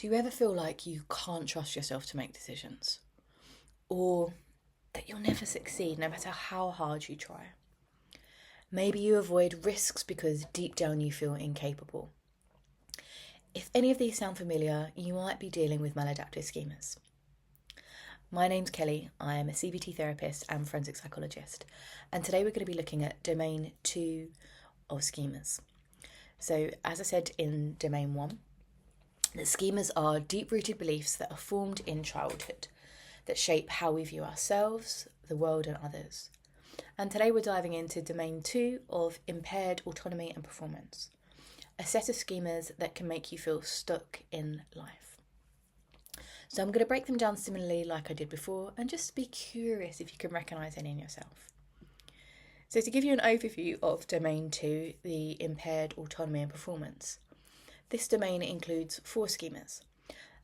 Do you ever feel like you can't trust yourself to make decisions? Or that you'll never succeed no matter how hard you try? Maybe you avoid risks because deep down you feel incapable. If any of these sound familiar, you might be dealing with maladaptive schemas. My name's Kelly, I am a CBT therapist and forensic psychologist, and today we're going to be looking at domain 2 of schemas. So, as I said in domain 1, that schemas are deep-rooted beliefs that are formed in childhood that shape how we view ourselves, the world and others. And today we're diving into domain 2 of impaired autonomy and performance, a set of schemas that can make you feel stuck in life. So I'm going to break them down similarly like I did before and just be curious if you can recognise any in yourself. So to give you an overview of domain 2, the impaired autonomy and performance, this domain includes 4 schemas,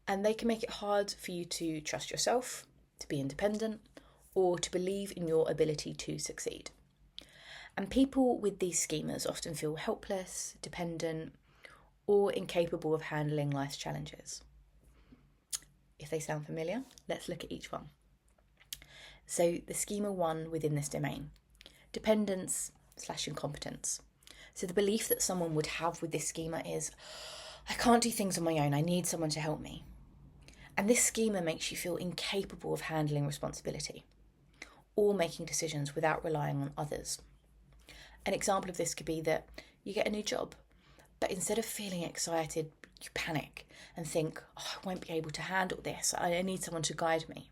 and they can make it hard for you to trust yourself, to be independent, or to believe in your ability to succeed. And people with these schemas often feel helpless, dependent, or incapable of handling life's challenges. If they sound familiar, let's look at each one. So the schema 1 within this domain, dependence/incompetence. So the belief that someone would have with this schema is, I can't do things on my own, I need someone to help me. And this schema makes you feel incapable of handling responsibility or making decisions without relying on others. An example of this could be that you get a new job, but instead of feeling excited, you panic and think, I won't be able to handle this, I need someone to guide me.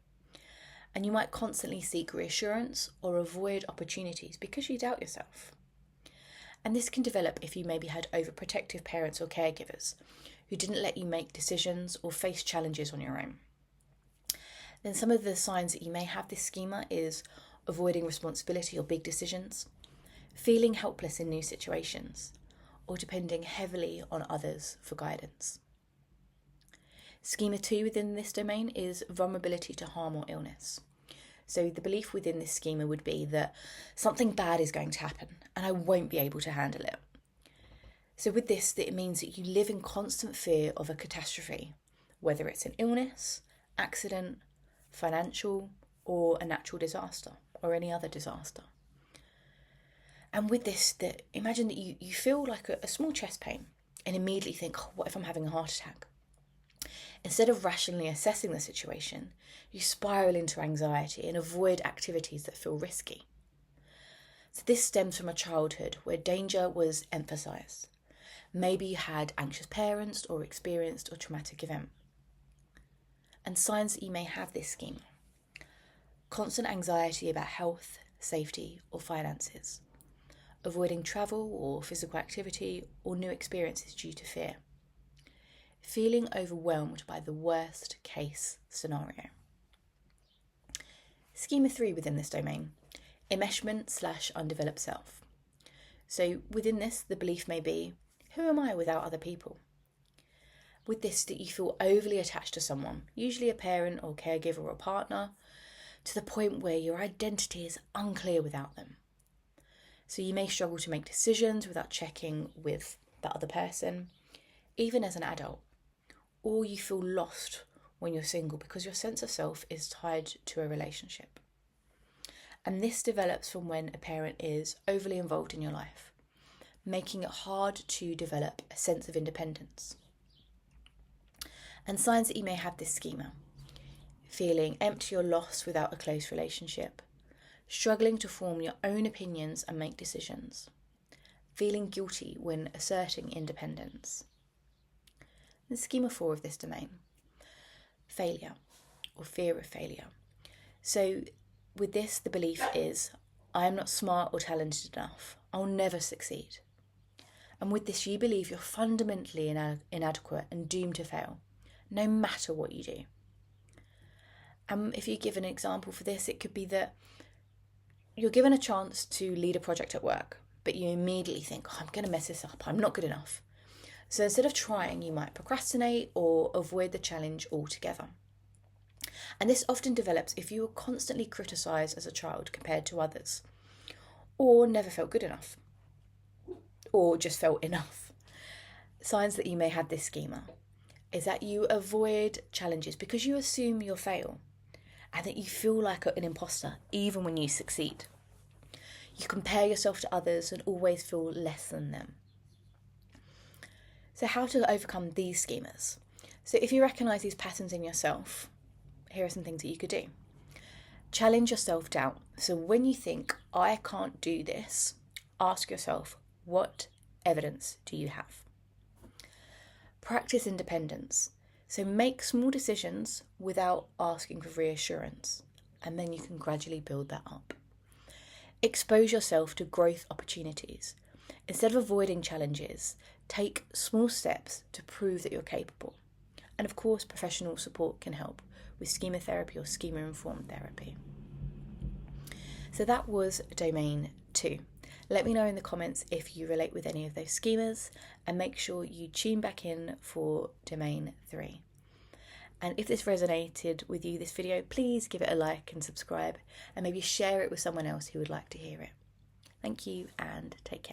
And you might constantly seek reassurance or avoid opportunities because you doubt yourself. And this can develop if you maybe had overprotective parents or caregivers who didn't let you make decisions or face challenges on your own. Then some of the signs that you may have this schema is avoiding responsibility or big decisions, feeling helpless in new situations, or depending heavily on others for guidance. Schema 2 within this domain is vulnerability to harm or illness. So the belief within this schema would be that something bad is going to happen and I won't be able to handle it. So with this, it means that you live in constant fear of a catastrophe, whether it's an illness, accident, financial, or a natural disaster, or any other disaster. And with this, imagine that you feel like a small chest pain and immediately think, what if I'm having a heart attack? Instead of rationally assessing the situation, you spiral into anxiety and avoid activities that feel risky. So this stems from a childhood where danger was emphasised. Maybe you had anxious parents or experienced a traumatic event. And signs that you may have this schema: constant anxiety about health, safety, or finances. Avoiding travel or physical activity or new experiences due to fear. Feeling overwhelmed by the worst case scenario. Schema 3 within this domain, enmeshment/undeveloped self. So within this, the belief may be, who am I without other people? With this, that you feel overly attached to someone, usually a parent or caregiver or a partner, to the point where your identity is unclear without them. So you may struggle to make decisions without checking with that other person, even as an adult. Or you feel lost when you're single because your sense of self is tied to a relationship. And this develops from when a parent is overly involved in your life, making it hard to develop a sense of independence. And signs that you may have this schema: feeling empty or lost without a close relationship, struggling to form your own opinions and make decisions, feeling guilty when asserting independence. And schema 4 of this domain, failure or fear of failure. So with this, the belief is, I am not smart or talented enough, I'll never succeed. And with this, you believe you're fundamentally inadequate and doomed to fail, no matter what you do. And if you give an example for this, it could be that you're given a chance to lead a project at work, but you immediately think, I'm going to mess this up, I'm not good enough. So instead of trying, you might procrastinate or avoid the challenge altogether. And this often develops if you were constantly criticised as a child compared to others, or never felt good enough, or just felt enough. Signs that you may have this schema: is that you avoid challenges because you assume you'll fail and that you feel like an imposter even when you succeed. You compare yourself to others and always feel less than them. So how to overcome these schemas? So if you recognise these patterns in yourself, here are some things that you could do. Challenge your self-doubt. So when you think, I can't do this, ask yourself, what evidence do you have? Practice independence. So make small decisions without asking for reassurance, and then you can gradually build that up. Expose yourself to growth opportunities. Instead of avoiding challenges, take small steps to prove that you're capable. And of course, professional support can help with schema therapy or schema-informed therapy. So that was domain 2. Let me know in the comments if you relate with any of those schemas, and make sure you tune back in for domain 3. And if this resonated with you, this video, please give it a like and subscribe, and maybe share it with someone else who would like to hear it. Thank you and take care.